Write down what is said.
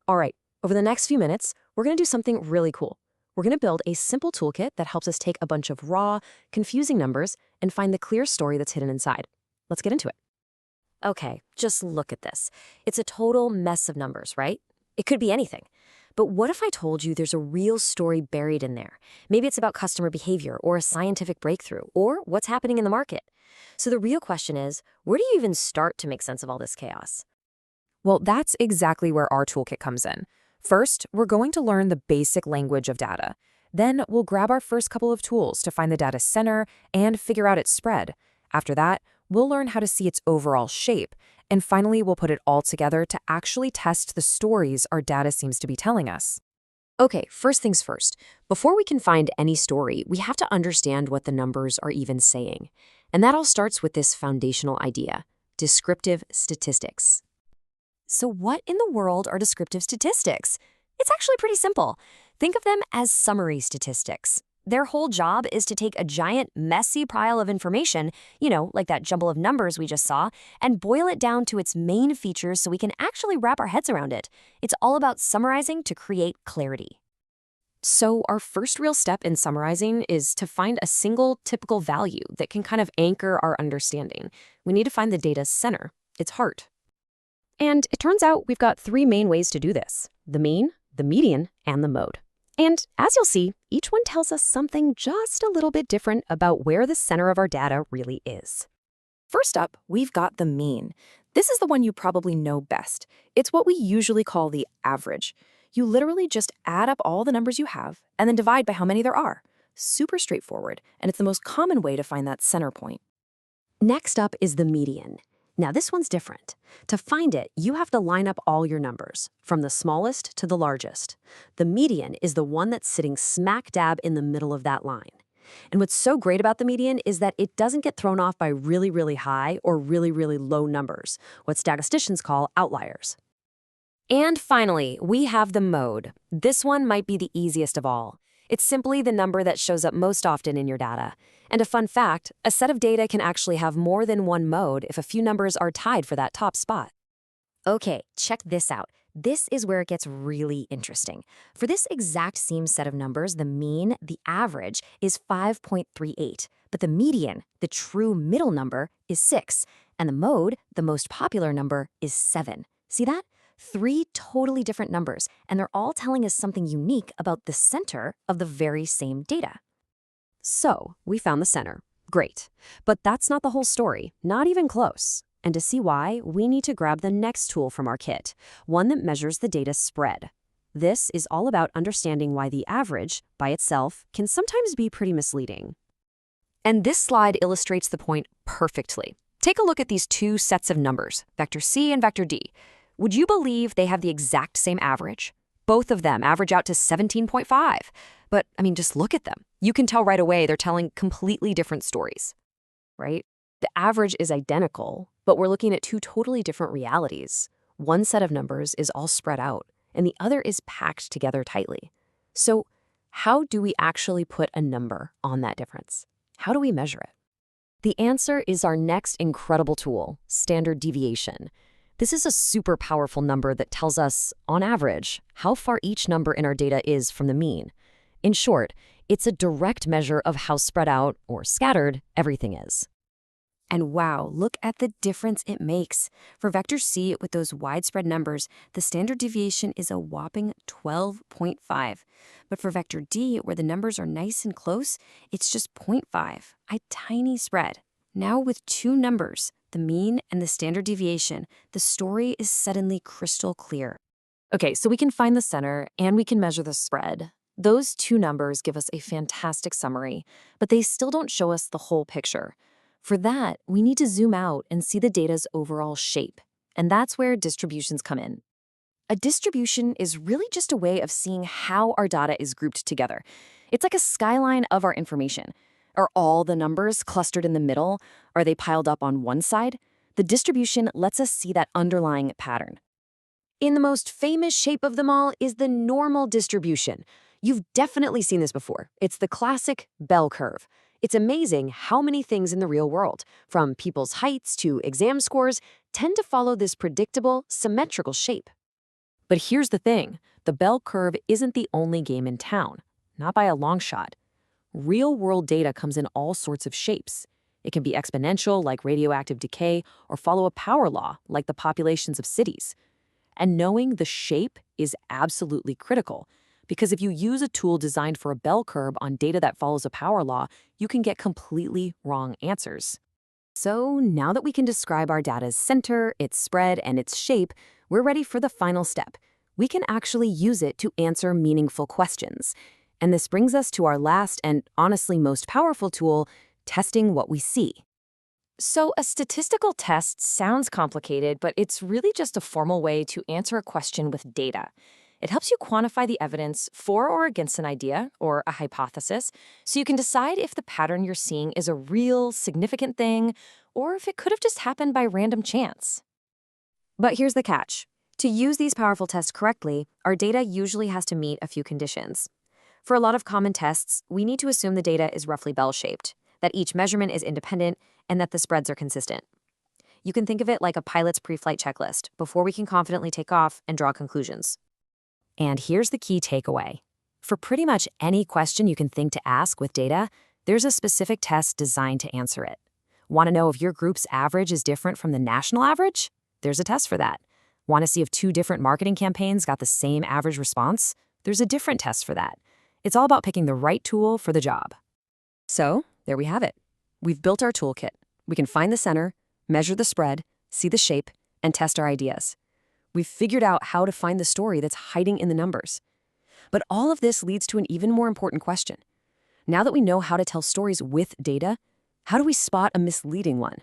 All right, over the next few minutes, we're going to do something really cool. We're going to build a simple toolkit that helps us take a bunch of raw, confusing numbers and find the clear story that's hidden inside. Let's get into it. Okay, just look at this. It's a total mess of numbers, right? It could be anything. But what if I told you there's a real story buried in there? Maybe it's about customer behavior or a scientific breakthrough or what's happening in the market. So the real question is, where do you even start to make sense of all this chaos? Well, that's exactly where our toolkit comes in. First, we're going to learn the basic language of data. Then we'll grab our first couple of tools to find the data center and figure out its spread. After that, we'll learn how to see its overall shape. And finally, we'll put it all together to actually test the stories our data seems to be telling us. Okay, first things first. Before we can find any story, we have to understand what the numbers are even saying. And that all starts with this foundational idea, descriptive statistics. So what in the world are descriptive statistics? It's actually pretty simple. Think of them as summary statistics. Their whole job is to take a giant, messy pile of information, like that jumble of numbers we just saw, and boil it down to its main features so we can actually wrap our heads around it. It's all about summarizing to create clarity. So our first real step in summarizing is to find a single typical value that can kind of anchor our understanding. We need to find the data's center, its heart. And it turns out we've got three main ways to do this: the mean, the median, and the mode. And as you'll see, each one tells us something just a little bit different about where the center of our data really is. First up, we've got the mean. This is the one you probably know best. It's what we usually call the average. You literally just add up all the numbers you have and then divide by how many there are. Super straightforward, and it's the most common way to find that center point. Next up is the median. Now this one's different. To find it, you have to line up all your numbers, from the smallest to the largest. The median is the one that's sitting smack dab in the middle of that line. And what's so great about the median is that it doesn't get thrown off by really, really high or really, really low numbers, what statisticians call outliers. And finally, we have the mode. This one might be the easiest of all. It's simply the number that shows up most often in your data. And a fun fact, a set of data can actually have more than one mode if a few numbers are tied for that top spot. Okay, check this out. This is where it gets really interesting. For this exact same set of numbers, the mean, the average, is 5.38. But the median, the true middle number, is 6. And the mode, the most popular number, is 7. See that? Three totally different numbers, and they're all telling us something unique about the center of the very same data. So, we found the center. Great. But that's not the whole story, not even close. And to see why, we need to grab the next tool from our kit, one that measures the data spread. This is all about understanding why the average, by itself, can sometimes be pretty misleading. And this slide illustrates the point perfectly. Take a look at these two sets of numbers, vector C and vector D. Would you believe they have the exact same average? Both of them average out to 17.5. But, just look at them. You can tell right away they're telling completely different stories, right? The average is identical, but we're looking at two totally different realities. One set of numbers is all spread out, and the other is packed together tightly. So how do we actually put a number on that difference? How do we measure it? The answer is our next incredible tool, standard deviation. This is a super powerful number that tells us, on average, how far each number in our data is from the mean. In short, it's a direct measure of how spread out, or scattered, everything is. And wow, look at the difference it makes. For vector C, with those widespread numbers, the standard deviation is a whopping 12.5. But for vector D, where the numbers are nice and close, it's just 0.5, a tiny spread. Now with two numbers, the mean and the standard deviation, the story is suddenly crystal clear. Okay, so we can find the center and we can measure the spread. Those two numbers give us a fantastic summary, but they still don't show us the whole picture. For that, we need to zoom out and see the data's overall shape, and that's where distributions come in. A distribution is really just a way of seeing how our data is grouped together. It's like a skyline of our information. Are all the numbers clustered in the middle? Are they piled up on one side? The distribution lets us see that underlying pattern. In the most famous shape of them all is the normal distribution. You've definitely seen this before. It's the classic bell curve. It's amazing how many things in the real world, from people's heights to exam scores, tend to follow this predictable, symmetrical shape. But here's the thing, the bell curve isn't the only game in town, not by a long shot. Real-world data comes in all sorts of shapes. It can be exponential, like radioactive decay, or follow a power law, like the populations of cities. And knowing the shape is absolutely critical, because if you use a tool designed for a bell curve on data that follows a power law, you can get completely wrong answers. So now that we can describe our data's center, its spread, and its shape, we're ready for the final step. We can actually use it to answer meaningful questions. And this brings us to our last and honestly most powerful tool, testing what we see. So a statistical test sounds complicated, but it's really just a formal way to answer a question with data. It helps you quantify the evidence for or against an idea or a hypothesis, so you can decide if the pattern you're seeing is a real, significant thing, or if it could have just happened by random chance. But here's the catch. To use these powerful tests correctly, our data usually has to meet a few conditions. For a lot of common tests, we need to assume the data is roughly bell-shaped, that each measurement is independent, and that the spreads are consistent. You can think of it like a pilot's pre-flight checklist before we can confidently take off and draw conclusions. And here's the key takeaway. For pretty much any question you can think to ask with data, there's a specific test designed to answer it. Want to know if your group's average is different from the national average? There's a test for that. Want to see if two different marketing campaigns got the same average response? There's a different test for that. It's all about picking the right tool for the job. So, there we have it. We've built our toolkit. We can find the center, measure the spread, see the shape, and test our ideas. We've figured out how to find the story that's hiding in the numbers. But all of this leads to an even more important question. Now that we know how to tell stories with data, how do we spot a misleading one?